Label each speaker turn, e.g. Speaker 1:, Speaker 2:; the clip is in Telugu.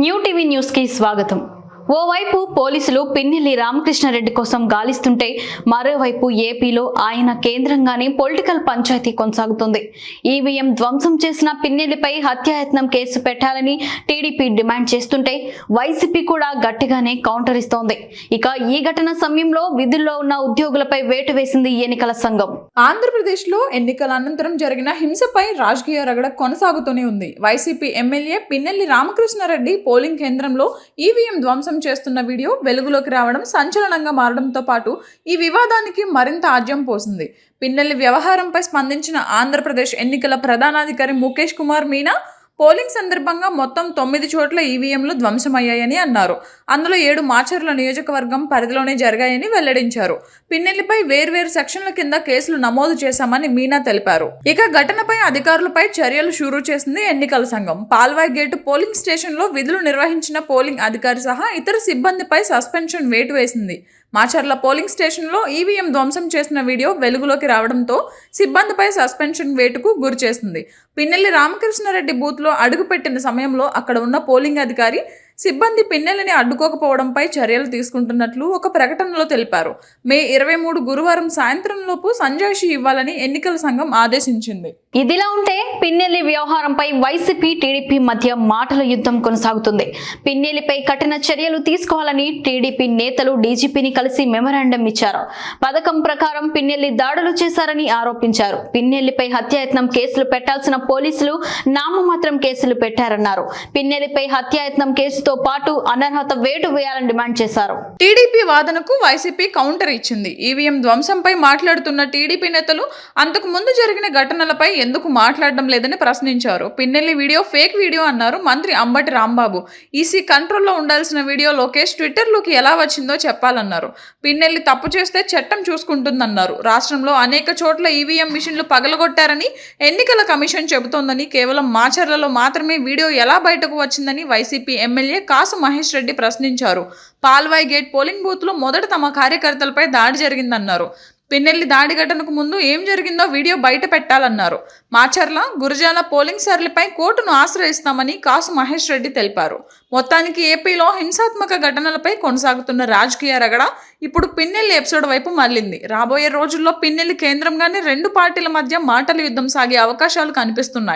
Speaker 1: న్యూ టీవీ న్యూస్ కి స్వాగతం. ఓవైపు పోలీసులు పిన్నెల్లి రామకృష్ణారెడ్డి కోసం గాలిస్తుంటే మరోవైపు ఏపీలో ఆయన కేంద్రంగానే పొలిటికల్ పంచాయతీ కొనసాగుతుంది. ఈవీఎం ధ్వంసం చేసిన పిన్నెల్లిపై హత్యాయత్నం కేసు పెట్టాలని టీడీపీ డిమాండ్ చేస్తుంటే వైసీపీ కూడా గట్టిగానే కౌంటర్ ఇస్తోంది. ఇక ఈ ఘటన సమయంలో విధుల్లో ఉన్న ఉద్యోగులపై వేటు వేసింది ఎన్నికల సంఘం.
Speaker 2: ఆంధ్రప్రదేశ్ లో ఎన్నికల అనంతరం జరిగిన హింసపై రాజకీయ రగడ కొనసాగుతూనే ఉంది. YCP MLA Pinnelli Ramakrishna Reddy polling కేంద్రంలో ఈవీఎం ధ్వంసం చేస్తున్న వీడియో వెలుగులోకి రావడం సంచలనంగా మారడంతో పాటు ఈ వివాదానికి మరింత ఆజ్యం పోసింది. పిన్నెల్లి వ్యవహారంపై స్పందించిన ఆంధ్రప్రదేశ్ ఎన్నికల ప్రధానాధికారి ముఖేష్ కుమార్ మీనా పోలింగ్ సందర్భంగా మొత్తం 9 చోట్ల ఈవీఎంలు ధ్వంసమయ్యాయని అన్నారు. అందులో 7 మాచర్ల నియోజకవర్గం పరిధిలోనే జరిగాయని వెల్లడించారు. పిన్నెల్లిపై వేర్వేరు సెక్షన్ల కింద కేసులు నమోదు చేశామని మీనా తెలిపారు. ఇక ఘటనపై అధికారులపై చర్యలు షురూ చేసింది ఎన్నికల సంఘం. పాల్వాయ్ గేటు పోలింగ్ స్టేషన్లో విధులు నిర్వహించిన పోలింగ్ అధికారి సహా ఇతర సిబ్బందిపై సస్పెన్షన్ వేటు వేసింది. మాచర్ల పోలింగ్ స్టేషన్లో ఈవీఎం ధ్వంసం చేసిన వీడియో వెలుగులోకి రావడంతో సిబ్బందిపై సస్పెన్షన్ వేటుకు గురి చేసింది. పిన్నెల్లి రామకృష్ణారెడ్డి బూత్లో అడుగుపెట్టిన సమయంలో అక్కడ ఉన్న పోలింగ్ అధికారి సిబ్బంది పిన్నెల్లిని అడ్డుకోకపోవడంపై చర్యలు తీసుకుంటున్నట్లు ఒక ప్రకటనలో తెలిపారు. మే 23 గురువారం సాయంత్రంలోపు సంజాయిషీ ఇవ్వాలని ఎన్నికల సంఘం ఆదేశించింది.
Speaker 1: ఇదిలా ఉంటే పిన్నెల్లి వ్యవహారంపై వైసీపీ టీడీపీ మధ్య మాటల యుద్ధం కొనసాగుతుంది. పిన్నెల్లిపై కఠిన చర్యలు తీసుకోవాలని టీడీపీ నేతలు డీజీపీని కలిసి మెమరాండం ఇచ్చారు. పథకం ప్రకారం పిన్నెల్లి దాడులు చేశారని ఆరోపించారు. పిన్నెల్లిపై హత్యాయత్నం కేసులు పెట్టాల్సిన పోలీసులు నామమాత్రం కేసులు పెట్టారన్నారు. పిన్నెల్లిపై హత్యాయత్నం కేసుతో పాటు అనర్హత వేటు వేయాలని డిమాండ్ చేశారు.
Speaker 2: టీడీపీ వాదనకు వైసీపీ కౌంటర్ ఇచ్చింది. ఈవీఎం ధ్వంసంపై మాట్లాడుతున్న టీడీపీ నేతలు అంతకు ముందు జరిగిన ఘటనలపై ఎందుకు మాట్లాడడం లేదని ప్రశ్నించారు. పిన్నెల్లి వీడియో ఫేక్ వీడియో అన్నారు మంత్రి అంబటి రాంబాబు. ఈసీ కంట్రోల్లో ఉండాల్సిన వీడియో లోకేష్ ట్విట్టర్లోకి ఎలా వచ్చిందో చెప్పాలన్నారు. పిన్నెల్లి తప్పు చేస్తే చట్టం చూసుకుంటుందన్నారు. రాష్ట్రంలో అనేక చోట్ల ఈవీఎం మిషన్లు పగలగొట్టారని ఎన్నికల కమిషన్ చెబుతోందని, కేవలం మాచర్లలో మాత్రమే వీడియో ఎలా బయటకు వచ్చిందని వైసీపీ ఎమ్మెల్యే కాసు మహేష్ రెడ్డి ప్రశ్నించారు. పాల్వాయ్ గేట్ పోలింగ్ బూత్ లో మొదట తమ కార్యకర్తలపై దాడి జరిగిందన్నారు. పిన్నెల్లి దాడి ఘటనకు ముందు ఏం జరిగిందో వీడియో బయట పెట్టాలన్నారు. మాచర్ల, గురజాల పోలింగ్ సర్లపై కోర్టును ఆశ్రయిస్తామని కాసు మహేష్ రెడ్డి తెలిపారు. మొత్తానికి ఏపీలో హింసాత్మక ఘటనలపై కొనసాగుతున్న రాజకీయ రగడ ఇప్పుడు పిన్నెల్లి ఎపిసోడ్ వైపు మళ్లింది. రాబోయే రోజుల్లో పిన్నెల్లి కేంద్రంగానే రెండు పార్టీల మధ్య మాటల యుద్ధం సాగే అవకాశాలు కనిపిస్తున్నాయి.